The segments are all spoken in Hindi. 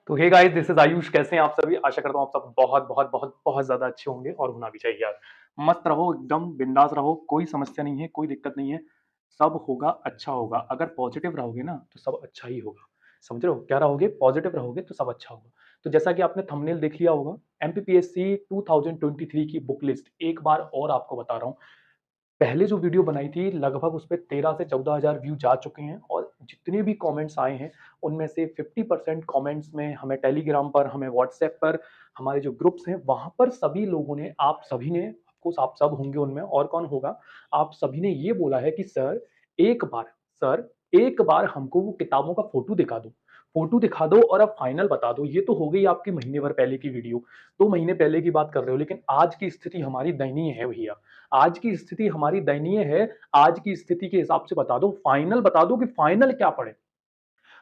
तो hey guys, this is Ayush. कैसे हैं आप सभी? आशा करता हूँ आप सब बहुत बहुत बहुत बहुत ज्यादा अच्छे होंगे और होना भी चाहिए यार। मस्त रहो, एकदम बिंदास रहो, कोई समस्या नहीं है, कोई दिक्कत नहीं है। सब होगा, अच्छा होगा। अगर पॉजिटिव रहोगे ना तो सब अच्छा ही होगा। समझ रहे हो? क्या रहोगे? पॉजिटिव रहोगे तो सब अच्छा होगा। तो जैसा कि आपने थंबनेल देख लिया होगा, एमपीपीएससी 2023 की बुक लिस्ट एक बार और आपको बता रहा हूँ। पहले जो वीडियो बनाई थी लगभग उस पे 13 से 14,000 व्यू जा चुके हैं और जितने भी कमेंट्स आए हैं उनमें से 50% कमेंट्स में हमें टेलीग्राम पर, हमें व्हाट्सएप पर, हमारे जो ग्रुप्स हैं वहां पर सभी लोगों ने, आप सभी ने, ऑफकोर्स आप सब होंगे उनमें, और कौन होगा, आप सभी ने ये बोला है कि एक बार सर एक बार हमको वो किताबों का फोटो दिखा दो और अब फाइनल बता दो। ये तो हो गई आपकी महीने भर पहले की वीडियो, 2 महीने पहले की बात कर रहे हो, लेकिन आज की स्थिति हमारी दयनीय है भैया। आज की स्थिति हमारी दयनीय है। आज की स्थिति के हिसाब से बता दो, फाइनल बता दो कि फाइनल क्या पढ़े।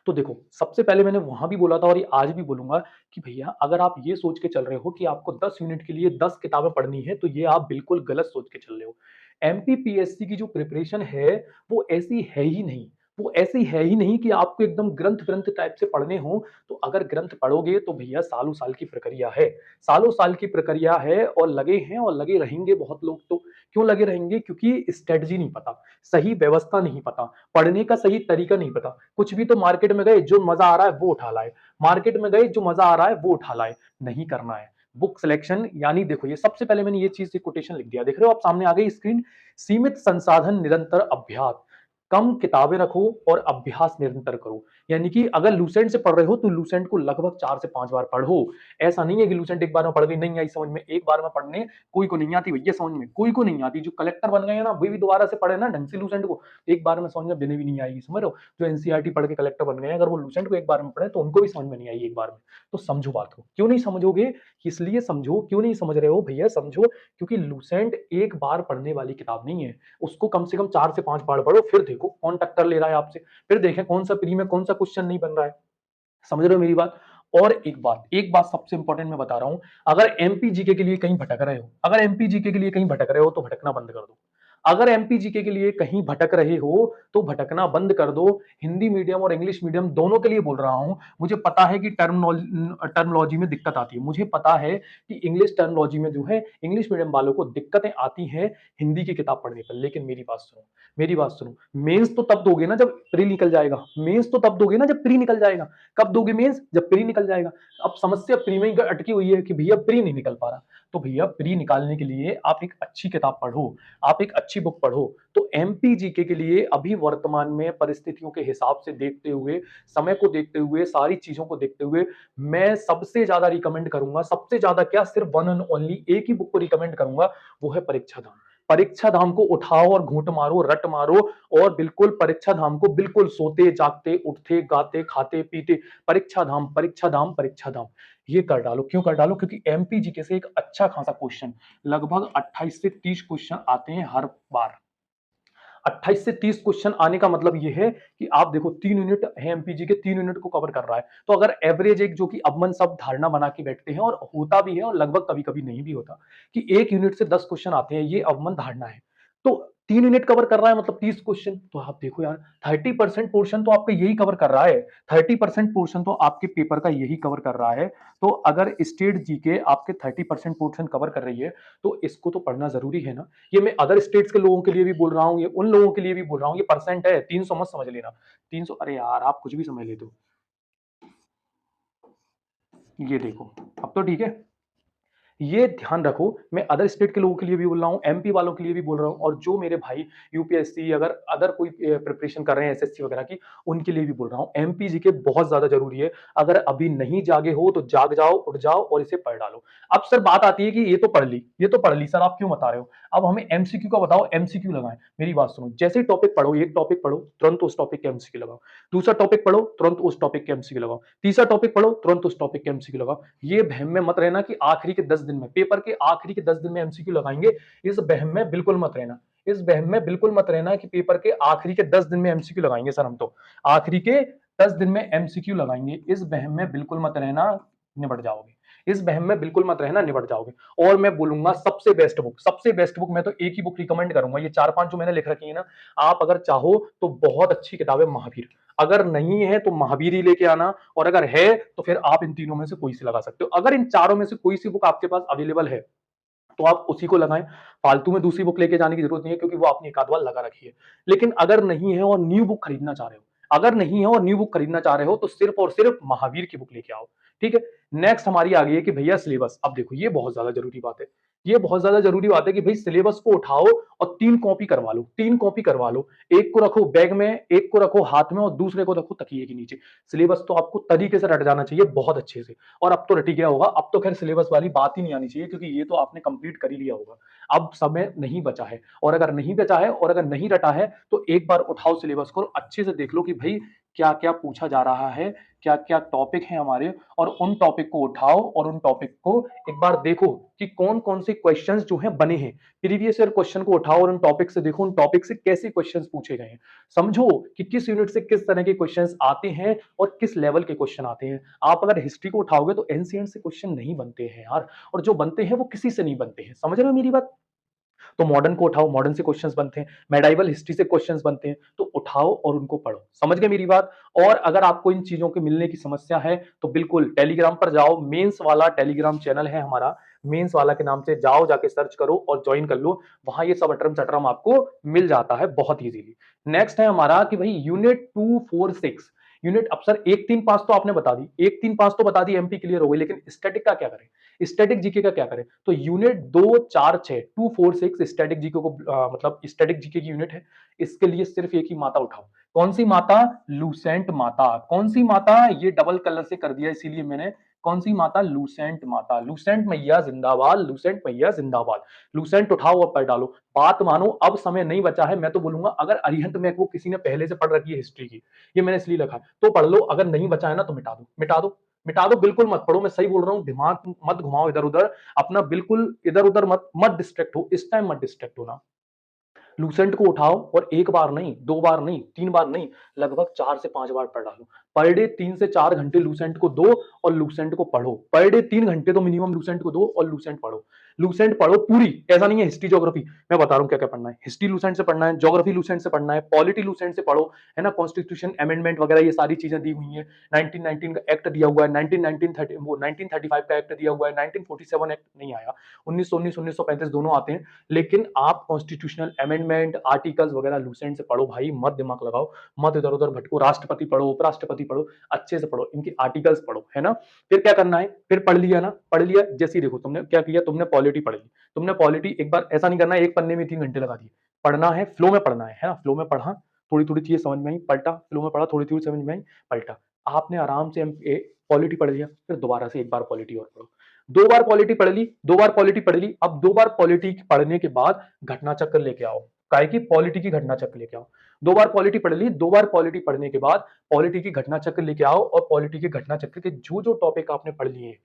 तो देखो, सबसे पहले मैंने वहां भी बोला था और ये आज भी बोलूंगा कि भैया अगर आप ये सोच के चल रहे हो कि आपको 10 यूनिट के लिए 10 किताबें पढ़नी है तो ये आप बिल्कुल गलत सोच के चल रहे हो। एमपीपीएससी की जो प्रिपरेशन है वो ऐसी है ही नहीं। वो ऐसी है ही नहीं कि आपको एकदम ग्रंथ ग्रंथ टाइप से पढ़ने हो। तो अगर ग्रंथ पढ़ोगे तो भैया सालों साल की प्रक्रिया है। सालों साल की प्रक्रिया है और लगे हैं और लगे रहेंगे बहुत लोग। तो क्यों लगे रहेंगे? क्योंकि स्ट्रेटजी नहीं पता, सही व्यवस्था नहीं पता, पढ़ने का सही तरीका नहीं पता। कुछ भी तो मार्केट में गए, जो मजा आ रहा है वो उठा लाए। मार्केट में गए, जो मजा आ रहा है वो उठा लाए। नहीं करना है। बुक सिलेक्शन यानी देखो, ये सबसे पहले मैंने ये चीज कोटेशन लिख दिया, देख रहे हो आप सामने आ गई स्क्रीन। सीमित संसाधन, निरंतर अभ्यास। कम किताबें रखो और अभ्यास निरंतर करो। यानी कि अगर लूसेंट से पढ़ रहे हो तो लूसेंट को लगभग 4 से 5 बार पढ़ो। ऐसा नहीं है कि लूसेंट एक बार में पढ़ गई, नहीं आई समझ में, एक बार में पढ़ने कोई को नहीं आती भैया, समझ में कोई को नहीं आती। जो कलेक्टर बन गए हैं ना, वे भी दोबारा से पढ़े ना ढंग से लूसेंट को, एक बार में समझ में देने भी नहीं आएगी। समझ रहे हो? जो एनसीईआरटी पढ़ के कलेक्टर बन गए हैं, अगर वो लूसेंट को एक बार में पढ़े तो उनको भी समझ में नहीं आई एक बार में। तो समझो बात को। क्यों नहीं समझोगे? इसलिए समझो। क्यों नहीं समझ रहे हो भैया? समझो, क्योंकि लूसेंट एक बार पढ़ने वाली किताब नहीं है। उसको कम से कम 4 से 5 बार पढ़ो, फिर देखो कौन टक्कर ले रहा है आपसे। फिर देखें कौन सा प्री में कौन सा क्वेश्चन नहीं बन रहा है। समझ रहे हो मेरी बात? और एक बात सबसे इंपॉर्टेंट मैं बता रहा हूं। अगर एमपीजीके के लिए कहीं भटक रहे हो, अगर एमपीजीके के लिए कहीं भटक रहे हो तो भटकना बंद कर दो। अगर एमपीजीके के लिए कहीं भटक रहे हो तो भटकना बंद कर दो। हिंदी मीडियम और इंग्लिश मीडियम दोनों के लिए बोल रहा हूं। मुझे पता है कि टर्मोलॉजी में दिक्कत आती है। मुझे पता है कि इंग्लिश टर्मोलॉजी में जो है इंग्लिश मीडियम वालों को दिक्कतें आती हैं हिंदी की किताब पढ़ने पर। लेकिन मेरी बात सुनो, मेरी बात सुनो। मेंस तो तब दोगे ना जब प्री निकल जाएगा। मेंस तो तब दोगे ना जब प्री निकल जाएगा। कब दोगे मेंस? जब प्री निकल जाएगा। अब समस्या प्री में ही अटकी हुई है कि भैया प्री नहीं निकल पा रहा। तो भैया प्री निकालने के लिए आप एक अच्छी किताब पढ़ो, आप एक अच्छी बुक पढ़ो। तो एमपीजीके के लिए अभी वर्तमान में परिस्थितियों के हिसाब से देखते हुए, समय को देखते हुए, सारी चीजों को देखते हुए, मैं सबसे ज्यादा रिकमेंड करूंगा, सबसे ज्यादा क्या, सिर्फ वन एंड ओनली एक ही बुक को रिकमेंड करूंगा, वो है परीक्षा धाम। परीक्षा धाम को उठाओ और घूंट मारो, रट मारो। और बिल्कुल परीक्षा धाम को बिल्कुल सोते जागते उठते गाते खाते पीते परीक्षा धाम परीक्षा धाम परीक्षा धाम ये कर डालो। क्यों कर डालो? क्योंकि एमपीजीके से एक अच्छा खासा क्वेश्चन, लगभग 28 से 30 क्वेश्चन आते हैं हर बार। 28 से 30 क्वेश्चन आने का मतलब ये है कि आप देखो 3 यूनिट है एमपीजी के, 3 यूनिट को कवर कर रहा है। तो अगर एवरेज एक, जो कि अमन सब धारणा बना के बैठते हैं और होता भी है और लगभग कभी कभी नहीं भी होता, कि 1 यूनिट से 10 क्वेश्चन आते हैं, ये अवमन धारणा है। तो 3 यूनिट कवर कर रहा है मतलब 30 क्वेश्चन। तो आप देखो यार, 30% पोर्शन तो आपका यही कवर कर रहा है। 30% पोर्शन तो आपके पेपर का यही कवर कर रहा है। तो अगर स्टेट जीके आपके 30% पोर्शन कवर कर रही है तो इसको तो पढ़ना जरूरी है ना। ये मैं अदर स्टेट्स के लोगों के लिए भी बोल रहा हूँ, ये उन लोगों के लिए भी बोल रहा हूँ। ये परसेंट है, 300 मत समझ लेना। 300, अरे यार आप कुछ भी समझ लेते हो। ये देखो, अब तो ठीक है। ये ध्यान रखो, मैं अदर स्टेट के लोगों के लिए भी बोल रहा हूँ, एमपी वालों के लिए भी बोल रहा हूँ, और जो मेरे भाई यूपीएससी अगर अदर कोई प्रिपरेशन कर रहे हैं एसएससी वगैरह की, उनके लिए भी बोल रहा हूँ। एमपी जी के बहुत ज्यादा जरूरी है। अगर अभी नहीं जागे हो तो जाग जाओ, उठ जाओ और इसे पढ़ डालो। अब सर बात आती है कि ये तो पढ़ ली, ये तो पढ़ ली सर, आप क्यों बता रहे हो? अब हमें एमसीक्यू का बताओ, एमसीक्यू लगाएं। मेरी बात सुनो, जैसे टॉपिक पढ़ो, एक टॉपिक पढ़ो तुरंत उस टॉपिक के एमसीक्यू लगाओ। दूसरा टॉपिक पढ़ो तुरंत उस टॉपिक के एमसीक्यू लगाओ। तीसरा टॉपिक पढ़ो तुरंत उस टॉपिक के एमसीक्यू लगाओ। ये बहम में मत रहना कि आखिरी के 10 दिन में, पेपर के आखिरी के 10 दिन में एमसीक्यू लगाएंगे। इस बहम में बिल्कुल मत रहना। इस बहम में बिल्कुल मत रहना कि पेपर के आखिरी के 10 दिन में एमसीक्यू लगाएंगे सर, हम तो आखिरी के 10 दिन में एमसीक्यू लगाएंगे। इस बहम में बिल्कुल मत रहना। निपट जाओगे। इस वहम में बिल्कुल मत रहना, निपट जाओगे। और मैं बोलूंगा सबसे बेस्ट बुक मैं तो एक ही बुक रिकमेंड करूंगा, ये 4-5 जो मैंने लिख रखी है ना, आप अगर चाहो तो बहुत अच्छी किताब है महावीर। अगर नहीं है तो महावीर ही लेके आना, और अगर है तो फिर आप इन तीनों में से कोई सी लगा सकते हो। अगर इन चारों में से कोई सी बुक आपके पास अवेलेबल है तो आप उसी को लगाएं। फालतू में दूसरी बुक लेके जाने की जरूरत नहीं है, क्योंकि वो आपने एक आध बार लगा रखी है। लेकिन अगर नहीं है और न्यू बुक खरीदना चाह रहे हो, अगर नहीं है और न्यू बुक खरीदना चाह रहे हो तो सिर्फ और सिर्फ महावीर की बुक लेके आओ। ठीक है। नेक्स्ट हमारी आ गई है कि भैया सिलेबस। अब देखो ये बहुत ज्यादा जरूरी बात है, ये बहुत ज्यादा जरूरी बात है कि भाई सिलेबस को उठाओ और 3 कॉपी करवा लो, 3 कॉपी करवा लो। एक को रखो बैग में, एक को रखो हाथ में, और दूसरे को रखो तकिए के नीचे। सिलेबस तो आपको तरीके से रट जाना चाहिए, बहुत अच्छे से। और अब तो रट ही गया होगा, अब तो खैर सिलेबस वाली बात ही नहीं आनी चाहिए, क्योंकि ये तो आपने कंप्लीट कर ही लिया होगा। अब समय नहीं बचा है, और अगर नहीं बचा है और अगर नहीं रटा है तो एक बार उठाओ सिलेबस को, अच्छे से देख लो कि भाई क्या क्या पूछा जा रहा है, क्या क्या टॉपिक है हमारे, और उन टॉपिक को उठाओ और उन टॉपिक को एक बार देखो कि कौन कौन से क्वेश्चंस जो हैं बने हैं। प्रीवियस ईयर क्वेश्चन को उठाओ और उन टॉपिक से देखो, उन टॉपिक से कैसे क्वेश्चंस पूछे गए हैं। समझो कि किस यूनिट से किस तरह के क्वेश्चंस आते हैं और किस लेवल के क्वेश्चन आते हैं। आप अगर हिस्ट्री को उठाओगे तो एनसीएंट से क्वेश्चन नहीं बनते हैं यार, और जो बनते हैं वो किसी से नहीं बनते हैं। समझ रहे हो मेरी बात? तो मॉडर्न को उठाओ, मॉडर्न से क्वेश्चंस बनते हैं, मेडाइवल हिस्ट्री से क्वेश्चंस बनते हैं, तो उठाओ और उनको पढ़ो। समझ गए मेरी बात? और अगर आपको इन चीजों के मिलने की समस्या है तो बिल्कुल टेलीग्राम पर जाओ, मेंस वाला टेलीग्राम चैनल है हमारा, मेंस वाला के नाम से जाओ, जाके सर्च करो और ज्वाइन कर लो। वहां ये सब अटरम चटरम आपको मिल जाता है बहुत इजीली। नेक्स्ट है हमारा कि भाई यूनिट 2, 4, 6 यूनिट। अब सर 1, 3, 5 तो आपने बता दी, 1, 3, 5 तो बता दी, एमपी क्लियर हो गई, लेकिन स्टैटिक का क्या करें, स्टैटिक जीके का क्या करें? तो यूनिट 2, 4, 6 2, 4, 6 स्टैटिक जीके को मतलब स्टैटिक जीके की यूनिट है। इसके लिए सिर्फ एक ही माता उठाओ। कौन सी माता? लूसेंट माता। कौन सी माता? ये डबल कलर से कर दिया इसीलिए मैंने। कौन सी माता? लूसेंट माता। लूसेंट मैया जिंदाबाद, लूसेंट मैया जिंदाबाद। लूसेंट उठाओ और पढ़ डालो। बात मानो अब समय नहीं बचा है। मैं तो बोलूंगा अगर अरिहंत में वो किसी ने पहले से पढ़ रखी है हिस्ट्री की, ये मैंने इसलिए लिखा है, तो पढ़ लो। अगर नहीं बचा है ना तो मिटा दो, मिटा दो, मिटा दो, बिल्कुल मत पढ़ो। मैं सही बोल रहा हूँ, दिमाग मत घुमाओ इधर उधर अपना, बिल्कुल इधर उधर मत मत डिस्ट्रैक्ट हो, इस टाइम मत डिस्ट्रैक्ट होना। लूसेंट को उठाओ और एक बार नहीं, 2 बार नहीं, 3 बार नहीं, लगभग 4 से 5 बार पढ़ डालो। पर डे 3 से 4 घंटे लूसेंट को दो और लूसेंट को पढ़ो। पर डे 3 घंटे तो मिनिमम लूसेंट को दो और लूसेंट पढ़ो। लूसेंट पढ़ो पूरी, ऐसा नहीं है हिस्ट्री ज्योग्राफी। मैं बता रहा हूँ क्या क्या पढ़ना है। हिस्ट्री लूसेंट से पढ़ना है, ज्योग्राफी लूसेंट से पढ़ना है, पॉलिटी लूसेंट से पढ़ो, है ना। कॉन्स्टिट्यूशन अमेंडमेंट वगैरह ये सारी चीजें दी हुई है। 1919 का एक्ट दिया हुआ है, 1935 का एक्ट दिया हुआ है, 1947 एक्ट नहीं आया, 1919 1935 दोनों आते हैं। लेकिन आप कॉन्स्टिट्यूशनल अमेंडमेंट आर्टिकल्स वगैरह लूसेंट से पढ़ो भाई, मत दिमाग लगाओ, मत इधर उधर भटको। राष्ट्रपति पढ़ो, उपराष्ट्रपति पढ़ो, अच्छे से पढ़ो, इनके आर्टिकल्स पढ़ो, है ना। फिर क्या करना है, फिर पढ़ लिया ना, पढ़ लिया, जैसे ही देखो तुमने क्या किया, तुमने पॉलिटी पढ़ ली। तुमने पॉलिटी एक बार ऐसा नहीं करना है एक पन्ने में 3 घंटे लगा दिए। पढ़ना है, फ्लो में पढ़ना है ना। फ्लो में पढ़ा, थोड़ी थोड़ी चीजें समझ में आई, पलटा, फ्लो में पढ़ा, थोड़ी थोड़ी समझ में आई, पलटा। आपने आराम से पॉलिटी पढ़ लिया, फिर दोबारा से एक बार पॉलिटी और पढ़ो। 2 बार पॉलिटी पढ़ ली, 2 बार पॉलिटी पढ़ ली, अब 2 बार पॉलिटी पढ़ने के बाद घटना चक्र लेके आओ। काय की? पॉलिटी की घटना चक्र लेके आओ। 2 बार पॉलिटी पढ़ ली, 2 बार पॉलिटी पढ़ने के बाद पॉलिटी की घटना चक्र लेके आओ, और पॉलिटी के घटना चक्र के जो जो टॉपिक आपने पढ़ लिए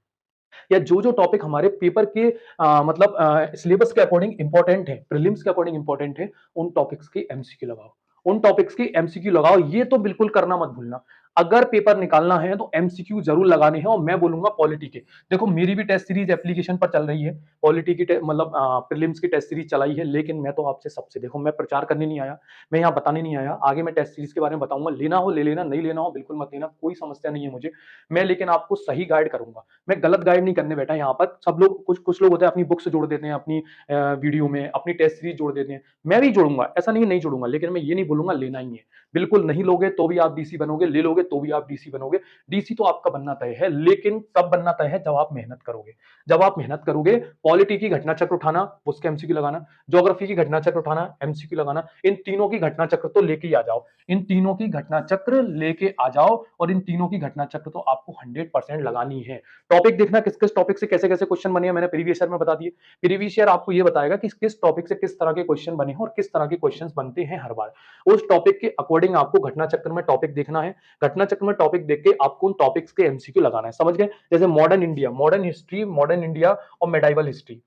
या जो जो टॉपिक हमारे पेपर के मतलब सिलेबस के अकॉर्डिंग इंपॉर्टेंट है, प्रीलिम्स के अकॉर्डिंग इंपॉर्टेंट है, उन टॉपिक्स के एमसीक्यू लगाओ। उन टॉपिक्स की एमसीक्यू लगाओ, ये तो बिल्कुल करना मत भूलना। अगर पेपर निकालना है तो एमसीक्यू जरूर लगाने हैं। और मैं बोलूंगा पॉलिटी के, देखो मेरी भी टेस्ट सीरीज एप्लीकेशन पर चल रही है, पॉलिटी की मतलब प्रीलिम्स की टेस्ट सीरीज चलाई है। लेकिन मैं तो आपसे सबसे, देखो मैं प्रचार करने नहीं आया, मैं यहाँ बताने नहीं आया। आगे मैं टेस्ट सीरीज के बारे में बताऊंगा, लेना हो ले लेना, नहीं लेना हो बिल्कुल मत लेना, कोई समस्या नहीं है मुझे। मैं लेकिन आपको सही गाइड करूंगा, मैं गलत गाइड नहीं करने बैठा यहाँ पर। सब लोग, कुछ कुछ लोग होते हैं अपनी बुक्स जोड़ देते हैं अपनी वीडियो में, अपनी टेस्ट सीरीज जोड़ देते हैं। मैं भी जोड़ूंगा, ऐसा नहीं नहीं जोड़ूंगा, लेकिन मैं ये नहीं बोलूंगा लेना ही है। बिल्कुल नहीं लोगे तो भी आप डीसी बनोगे, ले लोगे तो भी आप डीसी बनोगे। डीसी तो आपका बनना तय है, लेकिन कब बनना तय है? जब आप मेहनत करोगे। जब आप मेहनत करोगे, पॉलिटी की घटना चक्र उठाना, उसके एमसीक्यू लगाना, ज्योग्राफी की घटना चक्र उठाना, एमसीक्यू लगाना, इन तीनों की घटना चक्र तो लेके ही आ जाओ। इन तीनों की घटना चक्र लेके आ जाओ, और इन तीनों की घटना चक्र तो आपको 100% लगानी है। टॉपिक देखना, किस किस टॉपिक से कैसे कैसे क्वेश्चन बने हैं, मैंने प्रीवियस ईयर में बता दिए। प्रीवियस ईयर आपको ये बताएगा कि किस टॉपिक से किस तरह के क्वेश्चन बने हैं और किस तरह के क्वेश्चन बनते हैं हर बार। उस टॉपिक के अकॉर्डिंग आपको घटना चक्र में टॉपिक देखना है। घटना चक्र में टॉपिक देख के आपको उन टॉपिक्स के एमसीक्यू लगाना है। समझ गए? जैसे modern India, modern history, modern India और मेडाइवल हिस्ट्री,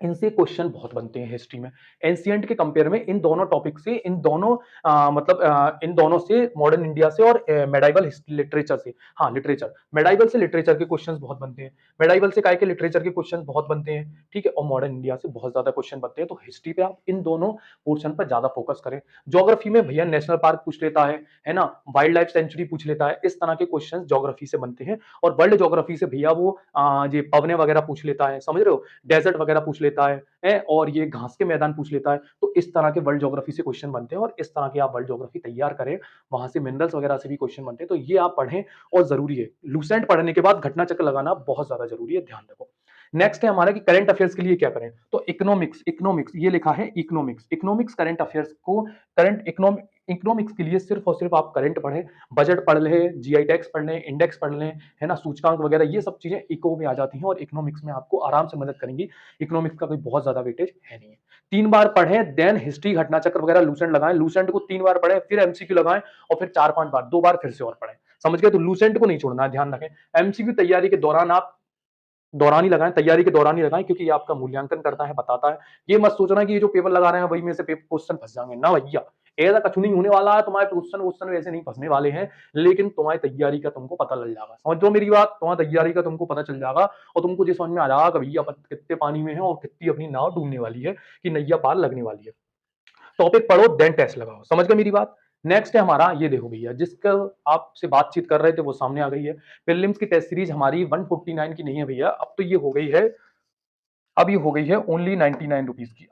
इनसे क्वेश्चन बहुत बनते हैं हिस्ट्री में। एंशिएंट के कंपेयर में इन दोनों टॉपिक से, इन दोनों इन दोनों से, मॉडर्न इंडिया से और मेडाइवल लिटरेचर से, हाँ लिटरेचर, मेडाइवल से लिटरेचर के क्वेश्चंस बहुत बनते हैं, मेडाइवल से काय के लिटरेचर के क्वेश्चंस बहुत बनते हैं, ठीक है, और मॉडर्न इंडिया से बहुत ज्यादा क्वेश्चन बनते हैं। तो हिस्ट्री पे आप इन दोनों पोर्शन पर ज्यादा फोकस करें। ज्योग्राफी में भैया नेशनल पार्क पूछ लेता है ना, वाइल्ड लाइफ सेंचुरी पूछ लेता है, इस तरह के क्वेश्चन ज्योग्राफी से बनते हैं। और वर्ल्ड ज्योग्राफी से भैया वो ये पवने वगैरह पूछ लेता है, समझ रहे हो, डेजर्ट वगैरह पूछ लेता है और ये घास के मैदान पूछ लेता है। तो इस तरह के वर्ल्ड ज्योग्राफी से क्वेश्चन बनते हैं और इस तरह के आप वर्ल्ड ज्योग्राफी तैयार करें, वहां से मिनरल्स वगैरह से भी क्वेश्चन बनते हैं। तो ये आप पढ़ें और जरूरी है। लूसेंट पढ़ने के बाद घटना चक्र लगाना बहुत ज्यादा जरूरी है, ध्यान रखो। नेक्स्ट है हमारा कि करंट अफेयर्स के लिए क्या करें। तो इकोनॉमिक्स, इकोनॉमिक्स ये लिखा है इकोनॉमिक्स, इकोनॉमिक्स करंट अफेयर्स को, करंट इकोनॉमिक्स के लिए सिर्फ और सिर्फ आप करंट पढ़ें, बजट पढ़ लें, जीआई टैक्स पढ़ लें, इंडेक्स पढ़ लें, है ना, सूचकांक वगैरह, ये सब चीजें इको में आ जाती हैं और इकोनॉमिक्स में आपको आराम से मदद करेंगी। इकोनॉमिक्स का कोई बहुत ज्यादा वेटेज है नहीं है। 3 बार पढ़ें, देन हिस्ट्री, घटना चक्र वगैरह लूसेंट लगाएं, लूसेंट को 3 बार पढ़ें, फिर एमसीक्यू लगाएं और फिर 4-5 बार, 2 बार फिर से और पढ़ें। समझ गए? तो लूसेंट को नहीं छोड़ना है, ध्यान रखें। एमसीक्यू तैयारी के दौरान आप दौरान ही लगाएं, तैयारी के दौरान ही लगाएं, क्योंकि ये आपका मूल्यांकन करता है, बताता है। ये मत सोचना कि ये जो पेपर लगा रहे हैं वही में से क्वेश्चन फंस जाएंगे, ना भैया, ऐसा कुछ नहीं होने वाला है। तुम्हारे क्वेश्चन वैसे नहीं फंसने वाले हैं, लेकिन तुम्हारी तैयारी का तुमको पता लग जाएगा। समझ लो मेरी बात, तुम्हारी तैयारी का तुमको पता चल जाएगा और तुमको ये समझ में आ जाएगा कि भैया अपन कितने पानी में है और कितनी अपनी नाव डूबने वाली है, कि नैया पार लगने वाली है। टॉपिक पढ़ो, देन टेस्ट लगाओ। समझ गए मेरी बात? नेक्स्ट है हमारा, ये देखो भैया, जिसका आपसे बातचीत कर रहे थे वो सामने आ गई है। प्रीलिम्स की टेस्ट सीरीज हमारी 149 की नहीं है भैया, अब तो ये हो गई है, अब ये हो गई है ओनली 99 रुपीज की।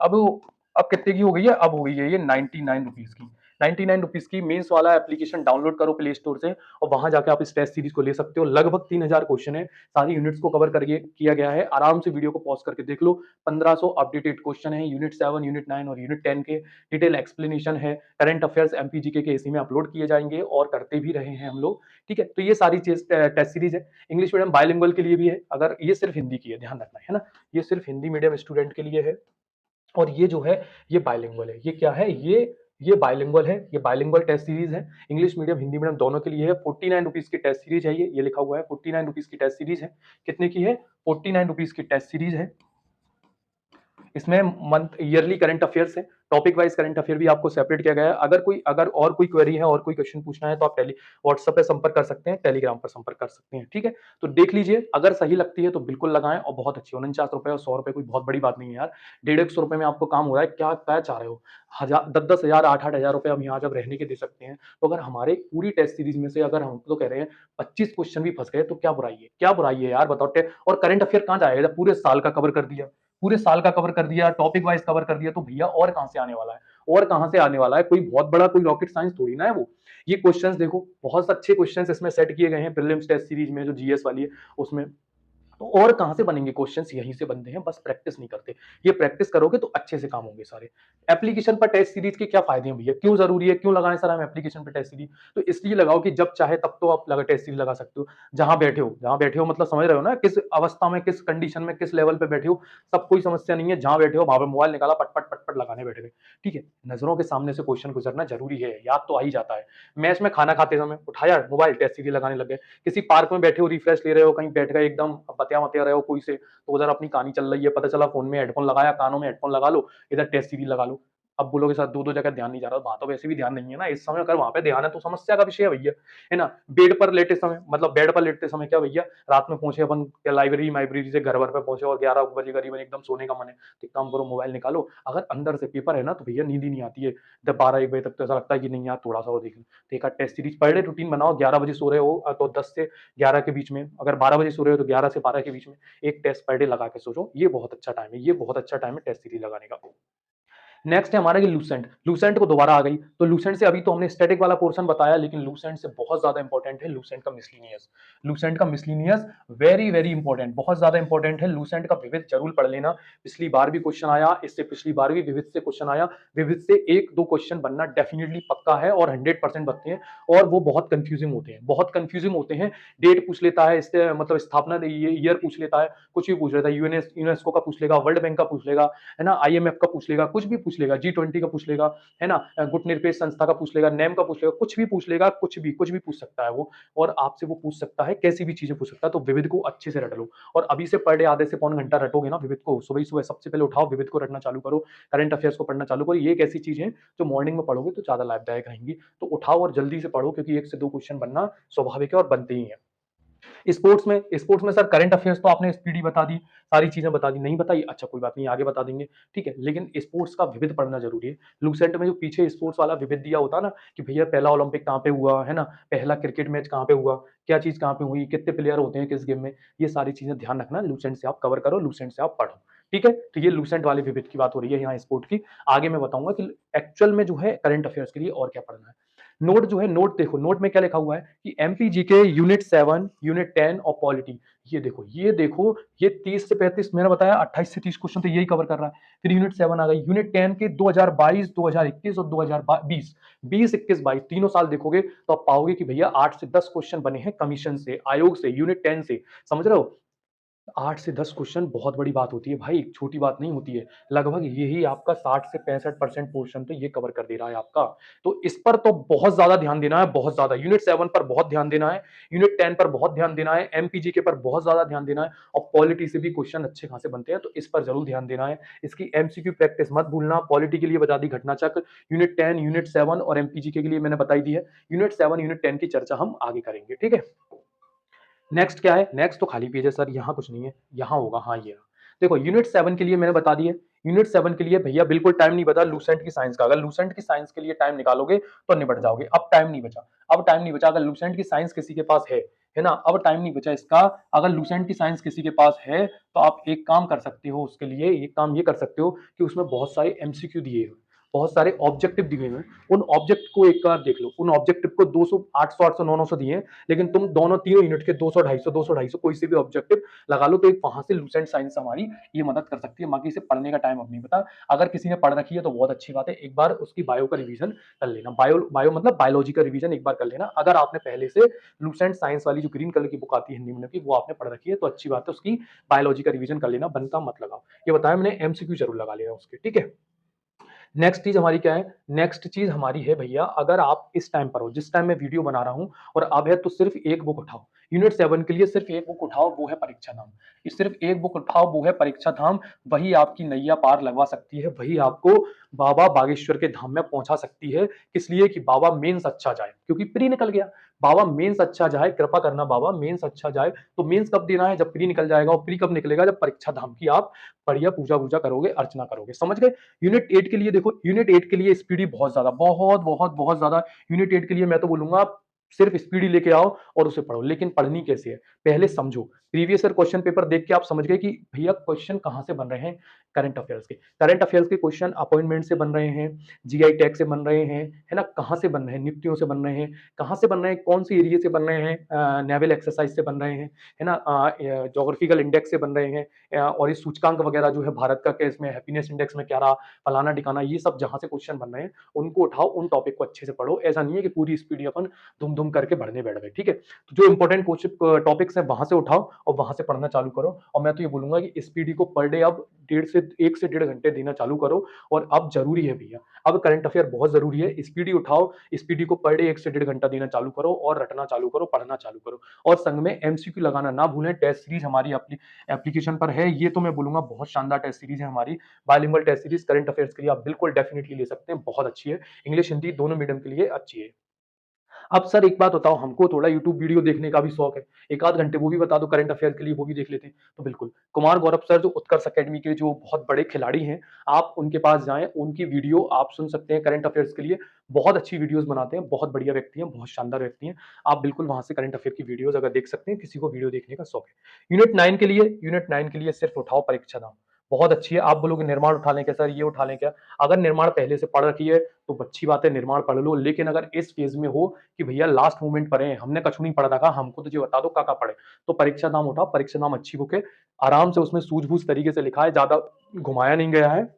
अब कितने की हो गई है? अब हो गई है ये 99 रुपीज की। 99 रुपीज की मेंस वाला एप्लीकेशन डाउनलोड करो प्ले स्टोर से और वहां जाके आप इस टेस्ट सीरीज को ले सकते हो। लगभग 3000 क्वेश्चन है, सारी यूनिट्स को कवर करके किया गया है। आराम से वीडियो को पॉज करके देख लो। 1500 अपडेटेड क्वेश्चन है, यूनिट 7, यूनिट 9 और यूनिट 10 के। डिटेल एक्सप्लेनेशन है, करंट अफेयर्स एमपीजीके के इसी में अपलोड किए जाएंगे और करते भी रहे हैं हम लोग, ठीक है। तो ये सारी चीज टेस्ट सीरीज है। इंग्लिश मीडियम बायलिंगुअल के लिए भी है, अगर ये सिर्फ हिंदी की है, ध्यान रखना है ना, ये सिर्फ हिंदी मीडियम स्टूडेंट के लिए है। और ये जो है ये बाइलिंगुअल है। ये क्या है? ये बाइलिंगुअल है, ये बाइलिंगुअल टेस्ट सीरीज है। इंग्लिश मीडियम हिंदी मीडियम दोनों के लिए है। 49 रुपीज की टेस्ट सीरीज है, ये लिखा हुआ है 49 रुपीज की टेस्ट सीरीज है। कितने की है? 49 रुपीज की टेस्ट सीरीज है। इसमें मंथ ईयरली करंट अफेयर्स है, टॉपिक वाइज करंट अफेयर भी आपको सेपरेट किया गया है। अगर और कोई क्वेरी है और कोई क्वेश्चन पूछना है तो आप व्हाट्सएप पे संपर्क कर सकते हैं, टेलीग्राम पर संपर्क कर सकते हैं, ठीक है। तो देख लीजिए, अगर सही लगती है तो बिल्कुल लगाएं और बहुत अच्छी। 49 रुपए और 100 रुपए कोई बहुत बड़ी बात नहीं है यार। 150 रुपए में आपको काम हो रहा है, क्या क्या चाह रहे हो? 10-10 हजार, 8-8 हजार रुपए हम यहाँ जब रहने के दे सकते हैं, तो अगर हमारे पूरी टेस्ट सीरीज में से अगर हम तो कह रहे हैं 25 क्वेश्चन भी फंस गए तो क्या बुराई है? क्या बुराई है यार, बताओ। और करंट अफेयर कहाँ जाएगा जब पूरे साल का कवर कर दिया, पूरे साल का कवर कर दिया, टॉपिक वाइज कवर कर दिया, तो भैया और कहां से आने वाला है? और कहां से आने वाला है? कोई बहुत बड़ा कोई रॉकेट साइंस थोड़ी ना है वो। ये क्वेश्चंस देखो, बहुत अच्छे क्वेश्चंस इसमें सेट किए गए हैं प्रीलिम्स टेस्ट सीरीज में, जो जीएस वाली है उसमें। तो और कहां से बनेंगे क्वेश्चंस? यहीं से बनते हैं, बस प्रैक्टिस नहीं करते। ये प्रैक्टिस करोगे तो अच्छे से काम होंगे सारे। एप्लीकेशन पर टेस्ट सीरीज के क्या फायदे हैं भैया? क्यों जरूरी है? क्यों लगाएं सर हम एप्लीकेशन पर टेस्ट सीरीज? तो इसलिए लगाओ कि जब चाहे तब तो आप टेस्ट सीरीज लगा सकते हो, जहां बैठे हो। जहां बैठे हो मतलब समझ रहे हो ना, किस अवस्था में, किस कंडीशन में, किस लेवल पे बैठे हो, सब कोई समस्या नहीं है। जहां बैठे हो वहां पर मोबाइल निकाला, पटपट पटपट लगाने बैठे गए, ठीक है। नजरों के सामने से क्वेश्चन गुजरना जरूरी है, याद तो आ ही जाता है। मैच में खाना खाते समय उठाया मोबाइल, टेस्ट सीरीज लगाने लग गए। किसी पार्क में बैठे हो, रिफ्रेश ले रहे हो, कहीं बैठ गए एकदम बतिया मतिया रहे हो कोई से, तो उधर अपनी कहानी चल रही है, पता चला फोन में हेडफोन लगाया, कानों में हेडफोन लगा लो, इधर टेस्ट सीरीज लगा लो। अब बोलोगे साथ 2-2 जगह ध्यान नहीं जा रहा, वहां तो वैसे भी ध्यान नहीं है ना इस समय। अगर वहां पे ध्यान है तो समस्या का विषय है भैया, है ना। बेड पर लेटे समय, मतलब बेड पर लेटते समय क्या भैया, रात में पहुंचे अपन लाइब्रेरी से घर भर पे पहुंचे और 11 बजे करीबन एकदम सोने का मन है, तो एक काम करो, मोबाइल निकालो। अगर अंदर से पेपर है ना तो भैया नींद ही नहीं आती है। जब 12-1 बजे तक तो ऐसा लगता है कि नहीं यार थोड़ा सा और देख लो। तो एक test series per day routine बनाओ, 11 बजे सो रहे हो तो 10 से 11 के बीच में, अगर 12 बजे सो रहे हो तो 11 से 12 के बीच में एक टेस्ट पर डे लगा के सोचो। ये बहुत अच्छा टाइम है, ये बहुत अच्छा टाइम है टेस्ट सीरीज लगाने का। नेक्स्ट है हमारा कि लूसेंट। लूसेंट को दोबारा आ गई, तो लूसेंट से अभी तो हमने स्टैटिक वाला पोर्शन बताया, लेकिन लूसेंट से बहुत ज्यादा इंपॉर्टेंट है लूसेंट का मिसलिनियस। लूसेंट का मिसलिनियस वेरी वेरी इंपॉर्टेंट, बहुत ज्यादा इंपॉर्टेंट है। लूसेंट का विविध जरूर पढ़ लेना, पिछली बार भी क्वेश्चन आया, इससे पिछली बार भी विविध से क्वेश्चन आया। विविध से 1-2 क्वेश्चन बनना डेफिनेटली पक्का है और 100% बनते हैं, और वो बहुत कंफ्यूजिंग होते हैं, बहुत कंफ्यूजिंग होते हैं। डेट पूछ लेता है, इससे मतलब स्थापना ईयर पूछ लेता है, कुछ भी पूछ लेता है, यूनेस्को का पूछ लेगा, वर्ल्ड बैंक का पूछ लेगा, है ना, आईएमएफ का पूछ लेगा, कुछ भी पूछ पूछ लेगा, G20 का पूछ लेगा, है ना? गुट निरपेक्ष संस्था का पूछ लेगा, नेम का पूछ लेगा, कुछ भी पूछ लेगा, कुछ भी पूछ सकता है वो। और आपसे वो पूछ सकता है, कैसी भी चीजें पूछ सकता है। तो विविध को अच्छे से रट लो, और अभी से पर डे आधे से पौन घंटा रटोगे ना विविध को, सुबह ही सुबह सबसे पहले उठाओ, विविध को रटना चालू करो, करंट अफेयर्स को पढ़ना चालू करो। ये एक ऐसी चीज है जो मॉर्निंग में पढ़ोगे तो ज्यादा लाभदायक रहेंगी। तो उठाओ और जल्दी से पढ़ो, क्योंकि 1 से 2 क्वेश्चन बनना स्वाभाविक है और बनते ही हैं। स्पोर्ट्स में सर करंट अफेयर्स तो आपने स्पीडी बता दी, सारी चीजें बता दी, नहीं बताई अच्छा कोई बात नहीं, आगे बता देंगे, ठीक है। लेकिन स्पोर्ट्स का विविध पढ़ना जरूरी है। लूसेंट में जो पीछे स्पोर्ट्स वाला विविध दिया होता है ना, कि भैया पहला ओलंपिक कहाँ पे हुआ, है ना, पहला क्रिकेट मैच कहाँ पे हुआ, क्या चीज कहाँ पे हुई, कितने प्लेयर होते हैं किस गेम में, ये सारी चीजें ध्यान रखना, लूसेंट से आप कवर करो, लूसेंट से आप पढ़ो, ठीक है। तो ये लूसेंट वाले विविध की बात हो रही है यहाँ स्पोर्ट की। आगे मैं बताऊंगा कि एक्चुअल में जो है करंट अफेयर्स के लिए और क्या पढ़ना है। नोट जो है, नोट देखो, नोट में क्या लिखा हुआ है कि एमपीजी के यूनिट 7, यूनिट 10 और पॉलिटी, ये देखो ये 30 से 35, मैंने बताया 28 से 30 क्वेश्चन तो यही कवर कर रहा है। फिर यूनिट 7 आ गई, यूनिट 10 के 2022, 2021 और 2020, 20, 21, 22 तीनों साल देखोगे तो आप पाओगे कि भैया 8 से 10 क्वेश्चन बने हैं कमीशन से, आयोग से, यूनिट 10 से, समझ रहे हो। 8 से 10 क्वेश्चन बहुत बड़ी बात होती है भाई, छोटी बात नहीं होती है। लगभग यही आपका 60 से 65% पोर्शन तो ये कवर कर दे रहा है आपका। तो इस पर तो बहुत ज्यादा ध्यान देना है, बहुत ज्यादा। यूनिट 7 पर बहुत ध्यान देना है, यूनिट 10 पर बहुत ध्यान देना है, एमपीजी के पर बहुत ज्यादा ध्यान देना है, और पॉलिटी से भी क्वेश्चन अच्छे खासे बनते हैं, तो इस पर जरूर ध्यान देना है। इसकी एमसीक्यू प्रैक्टिस मत भूलना। पॉलिटी के लिए बता दी घटना चक्र, यूनिट 10, यूनिट 7 और एमपीजी के लिए मैंने बताई दी है। यूनिट 7, यूनिट 10 की चर्चा हम आगे करेंगे, ठीक है। नेक्स्ट क्या है, नेक्स्ट तो खाली पेज है सर, यहाँ कुछ नहीं है, यहाँ होगा, हाँ ये रहा। देखो यूनिट 7 के लिए मैंने बता दिए, यूनिट 7 के लिए भैया बिल्कुल टाइम नहीं बचा लूसेंट की साइंस का। अगर लूसेंट की साइंस के लिए टाइम निकालोगे तो निपट जाओगे। अब टाइम नहीं बचा, अब टाइम नहीं बचा। अगर लूसेंट की साइंस किसी के पास है ना, अब टाइम नहीं बचा इसका। अगर लूसेंट की साइंस किसी के पास है तो आप एक काम कर सकते हो, उसके लिए एक काम ये कर सकते हो कि उसमें बहुत सारे एमसीक्यू दिए हुए, बहुत सारे ऑब्जेक्टिव दिए हुए हैं, उन ऑब्जेक्ट को एक बार देख लो। उन ऑब्जेक्टिव को 200, 800, 800, 900 दिए हैं, लेकिन तुम दोनों तीनों यूनिट के 200, 250, 200, 250 कोई से भी ऑब्जेक्टिव लगा लो, तो एक वहां से लूसेंट साइंस हमारी ये मदद कर सकती है। बाकी इसे पढ़ने का टाइम अब नहीं पता। अगर किसी ने पढ़ रखी है तो बहुत अच्छी बात है, एक बार उसकी बायो का रिवीजन कर लेना। बायो मतलब बायोलॉजी का रिवीजन एक बार कर लेना। अगर आपने पहले से लूसेंट साइंस वाली जो ग्रीन कलर की बुक आती है हिंदी में की, वो आपने पढ़ रखी है तो अच्छी बात है, उसकी बायोलॉजी का रिवीजन कर लेना। बनता मत लगाओ, ये बताया मैंने, एमसीक्यू जरूर लगा लेना उसके, ठीक है। नेक्स्ट चीज हमारी क्या है, नेक्स्ट चीज हमारी है भैया, अगर आप इस टाइम पर हो, जिस टाइम मैं वीडियो बना रहा हूं और अब है, तो सिर्फ एक बुक उठाओ। यूनिट 7 के लिए सिर्फ एक बुक उठाओ, वो है परीक्षा धाम। सिर्फ एक बुक उठाओ, वो है परीक्षा धाम। वही आपकी नैया पार लगवा सकती है, वही आपको बाबा बागेश्वर के धाम में पहुंचा सकती है। किस लिए कि बाबा मेंस अच्छा जाए, क्योंकि प्री निकल गया। बाबा मेंस अच्छा जाए, कृपा करना बाबा मेंस अच्छा जाए। तो मेंस कब देना है, जब प्री निकल जाएगा। और प्री कब निकलेगा, जब परीक्षा धाम की आप बढ़िया पूजा वूजा करोगे, अर्चना करोगे, समझ गए। यूनिट 8 के लिए देखो, यूनिट 8 के लिए स्पीडी बहुत ज्यादा, बहुत बहुत बहुत ज्यादा। यूनिट 8 के लिए मैं तो बोलूंगा सिर्फ स्पीडी लेके आओ और उसे पढ़ो। लेकिन पढ़नी कैसे है, पहले समझो। प्रीवियस ईयर क्वेश्चन पेपर देख के आप समझ गए कि भैया क्वेश्चन कहां से बन रहे हैं, करंट अफेयर्स के। करंट अफेयर्स के क्वेश्चन अपॉइंटमेंट से बन रहे हैं, जीआई टैग से बन रहे हैं, है ना, कहां से बन रहे हैं, नियुक्तियों से बन रहे हैं, कहां से बन रहे हैं, कौन सी एरिया से बन रहे हैं, नेवल एक्सरसाइज से बन रहे हैं, है ना, जोग्राफिकल इंडेक्स से बन रहे हैं, और ये सूचकांक वगैरह जो है भारत का, केस में हैप्पीनेस इंडेक्स में क्या रहा, फलाना ठिकाना, ये सब जहां से क्वेश्चन बन रहे हैं उनको उठाओ, उन टॉपिक को अच्छे से पढ़ो। ऐसा नहीं है कि पूरी स्पीड अपन धूम धूम करके बढ़ने बैठ गए, ठीक है। तो जो इंपॉर्टेंट टॉपिक्स है वहां से उठाओ और वहां से पढ़ना चालू करो। और मैं तो ये बोलूंगा कि स्पीडी को पर डे अब 1 से 1.5 घंटे देना चालू करो। और अब जरूरी है भैया, अब करंट अफेयर बहुत जरूरी है। स्पीडी उठाओ, स्पीडी को पर डे 1 से 1.5 घंटा देना चालू करो और रटना चालू करो, पढ़ना चालू करो। और संग में एमसीक्यू लगाना ना भूलें। टेस्ट सीरीज हमारी एप्लीकेशन पर है, ये तो मैं बोलूंगा बहुत शानदार टेस्ट सीरीज है हमारी। Bilingual test series current affairs के लिए आप बिल्कुल डेफिनेटली ले सकते हैं, बहुत अच्छी है। इंग्लिश हिंदी दोनों मीडियम के लिए अच्छी है। अब सर एक बात बताओ, हमको थोड़ा यूट्यूब वीडियो देखने का भी शौक है, एक आध घंटे वो भी बता दो करंट अफेयर के लिए, वो भी देख लेते हैं। तो बिल्कुल कुमार गौरव सर जो उत्कर्ष अकेडमी के जो बहुत बड़े खिलाड़ी हैं, आप उनके पास जाएं, उनकी वीडियो आप सुन सकते हैं करंट अफेयर्स के लिए। बहुत अच्छी वीडियोस बनाते हैं, बहुत बढ़िया व्यक्ति हैं, बहुत शानदार व्यक्ति हैं। आप बिल्कुल वहां से करंट अफेयर की वीडियोस अगर देख सकते हैं, किसी को वीडियो देखने का शौक है। यूनिट 9 के लिए सिर्फ उठाओ परीक्षा नाम, बहुत अच्छी है। आप बोलोगे निर्माण उठा लें क्या सर, ये उठा लें क्या। अगर निर्माण पहले से पढ़ रखी है तो अच्छी बात है, निर्माण पढ़ लो। लेकिन अगर इस फेज में हो कि भैया लास्ट मोमेंट पर है, हमने कछु नहीं पढ़ा था, हमको तो ये बता दो का पढ़े, तो परीक्षा नाम उठाओ। परीक्षा नाम अच्छी बुक है, आराम से उसमें सूझबूझ तरीके से लिखा है, ज्यादा घुमाया नहीं गया है।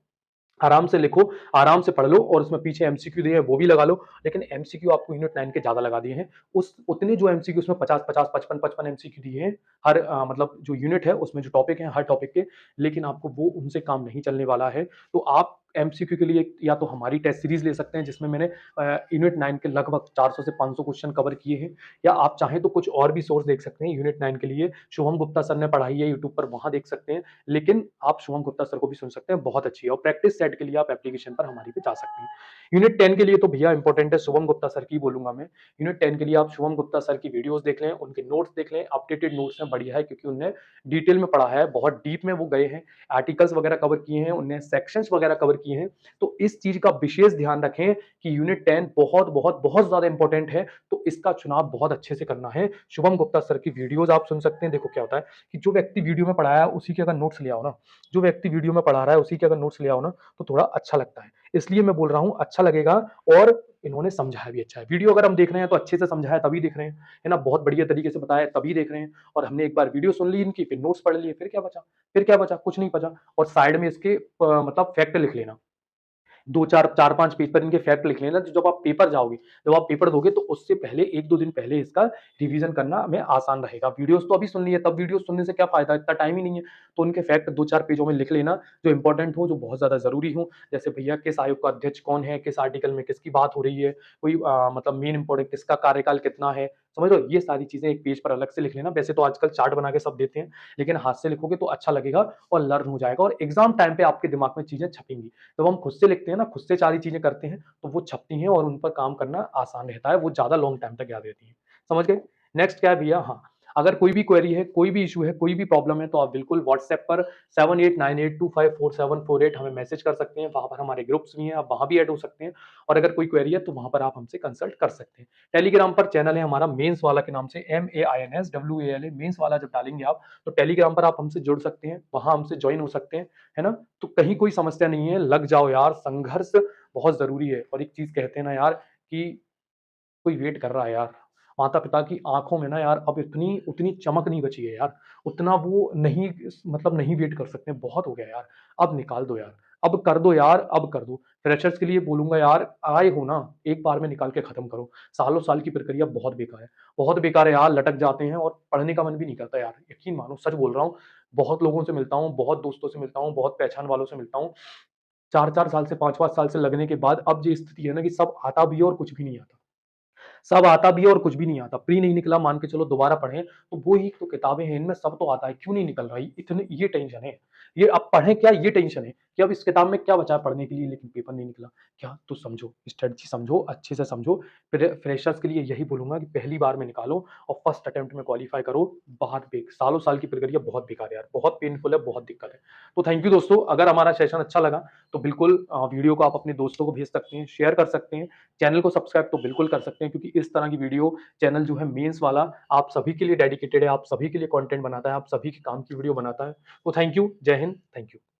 आराम से लिखो, आराम से पढ़ लो, और उसमें पीछे एमसीक्यू दिए हैं वो भी लगा लो। लेकिन एमसीक्यू आपको यूनिट 9 के ज्यादा लगा दिए हैं। उस उतने जो एमसीक्यू उसमें 50-50, 55-55 एमसीक्यू दिए हैं हर मतलब जो यूनिट है उसमें जो टॉपिक है हर टॉपिक के। लेकिन आपको वो उनसे काम नहीं चलने वाला है। तो आप एमसीक्यू के लिए या तो हमारी टेस्ट सीरीज ले सकते हैं जिसमें मैंने यूनिट 9 के लगभग 400 से 500 क्वेश्चन कवर किए हैं, या आप चाहें तो कुछ और भी सोर्स देख सकते हैं यूनिट 9 के लिए। शुभम गुप्ता सर ने पढ़ाई है यूट्यूब पर, वहां देख सकते हैं, लेकिन आप शुभम गुप्ता सर को भी सुन सकते हैं, बहुत अच्छी है। और प्रैक्टिस सेट के लिए आप एप्लीकेशन पर हमारी पे जा सकते हैं। यूनिट 10 के लिए तो भैया इंपॉर्टेंट है, शुभम गुप्ता सर की बोलूंगा मैं। यूनिट 10 के लिए आप शुभम गुप्ता सर की वीडियोस देख लें, उनके नोट्स देख लें, अपडेटेड नोट्स में बढ़िया है क्योंकि उनने डिटेल में पढ़ा है, बहुत डीप में वो गए हैं, आर्टिकल्स वगैरह कवर किए हैं, उनने सेक्शंस वगैरह कवर किए हैं। तो इस चीज का विशेष ध्यान रखें कि यूनिट 10 बहुत बहुत बहुत ज्यादा इंपॉर्टेंट है, तो इसका चुनाव बहुत अच्छे से करना है। शुभम गुप्ता सर की वीडियोस आप सुन सकते हैं। देखो क्या होता है कि जो व्यक्ति वीडियो में पढ़ाया है उसी के अगर नोट्स ले आओ ना, जो व्यक्ति वीडियो में पढ़ा रहा है उसी के अगर नोट्स ले आओ ना, तो थोड़ा अच्छा लगता है। इसलिए मैं बोल रहा हूं अच्छा लगेगा, और इन्होंने समझाया भी अच्छा है। वीडियो अगर हम देख रहे हैं तो अच्छे से समझाया तभी देख रहे हैं, है ना, बहुत बढ़िया तरीके से बताया तभी देख रहे हैं। और हमने एक बार वीडियो सुन ली इनकी, फिर नोट्स पढ़ लिए, फिर क्या बचा? फिर क्या बचा? कुछ नहीं बचा। और साइड में इसके मतलब फैक्ट लिख लेना, 2-4 4-5 पेज पर इनके फैक्ट लिख लेना। जब आप पेपर जाओगे, जब आप पेपर दोगे तो उससे पहले 1-2 दिन पहले इसका रिवीजन करना हमें आसान रहेगा। वीडियोस तो अभी सुन लिए, तब वीडियो सुनने से क्या फायदा, इतना टाइम ही नहीं है। तो उनके फैक्ट 2-4 पेजों में लिख लेना, जो इंपॉर्टेंट हो, जो बहुत ज्यादा जरूरी हो। जैसे भैया किस आयोग का अध्यक्ष कौन है, किस आर्टिकल में किसकी बात हो रही है, कोई मतलब मेन इंपॉर्टेंट किसका कार्यकाल कितना है, समझ लो, ये सारी चीजें एक पेज पर अलग से लिख लेना। वैसे तो आजकल चार्ट बना के सब देते हैं, लेकिन हाथ से लिखोगे तो अच्छा लगेगा और लर्न हो जाएगा, और एग्जाम टाइम पे आपके दिमाग में चीजें छपेंगी। जब हम खुद से लिखते हैं ना, खुद से सारी चीजें करते हैं, तो वो छपती हैं और उन पर काम करना आसान रहता है, वो ज्यादा लॉन्ग टाइम तक याद रहती है। समझ गए? नेक्स्ट क्या है भैया, हाँ, अगर कोई भी क्वेरी है, कोई भी इशू है, कोई भी प्रॉब्लम है, तो आप बिल्कुल व्हाट्सएप पर 7898254748 हमें मैसेज कर सकते हैं। वहां पर हमारे ग्रुप्स भी हैं, आप वहां भी ऐड हो सकते हैं। और अगर कोई क्वेरी है तो वहां पर आप हमसे कंसल्ट कर सकते हैं। टेलीग्राम पर चैनल है हमारा मेंस वाला के नाम से, MAINSWALA, मेंस वाला जब डालेंगे आप, तो टेलीग्राम पर आप हमसे जुड़ सकते हैं, वहां हमसे ज्वाइन हो सकते हैं, है ना। तो कहीं कोई समस्या नहीं है, लग जाओ यार, संघर्ष बहुत जरूरी है। और एक चीज कहते हैं ना यार कि कोई वेट कर रहा है यार, माता पिता की आंखों में ना यार अब इतनी उतनी चमक नहीं बची है यार, उतना वो नहीं, मतलब नहीं वेट कर सकते, बहुत हो गया यार, अब निकाल दो यार, अब कर दो यार, अब कर दो। फ्रेशर्स के लिए बोलूंगा यार, आए हो ना, एक बार में निकाल के खत्म करो। सालों साल की प्रक्रिया बहुत बेकार है, बहुत बेकार है यार, लटक जाते हैं और पढ़ने का मन भी नहीं करता यार, यकीन मानो, सच बोल रहा हूँ। बहुत लोगों से मिलता हूँ, बहुत दोस्तों से मिलता हूँ, बहुत पहचान वालों से मिलता हूँ, 4-4 साल से 5-5 साल से लगने के बाद अब ये स्थिति है ना कि सब आता भी है और कुछ भी नहीं आता। सब आता भी है और कुछ भी नहीं आता। प्री नहीं निकला, मान के चलो दोबारा पढ़ें, तो वो ही तो किताबें हैं, इनमें सब तो आता है, क्यों नहीं निकल रहा है? इतने ये टेंशन है। ये अब पढ़ें क्या, ये टेंशन है कि अब इस किताब में क्या बचा है पढ़ने के लिए, लेकिन पेपर नहीं निकला। क्या? तो समझो, स्ट्रेटजी समझो, अच्छे से समझो। फ्रेशर्स के लिए यही बोलूंगा कि पहली बार में निकालो और फर्स्ट अटेम्प्ट में क्वालिफाई करो। बहुत बेक सालों साल की प्रक्रिया बहुत बेकार है यार, बहुत पेनफुल है, बहुत दिक्कत है। तो थैंक यू दोस्तों, अगर हमारा सेशन अच्छा लगा तो बिल्कुल वीडियो को आप अपने दोस्तों को भेज सकते हैं, शेयर कर सकते हैं। चैनल को सब्सक्राइब तो बिल्कुल कर सकते हैं, क्योंकि इस तरह की वीडियो चैनल जो है मेंस वाला आप सभी के लिए डेडिकेटेड है, आप सभी के लिए कंटेंट बनाता है, आप सभी के काम की वीडियो बनाता है। तो थैंक यू, जय हिंद, थैंक यू।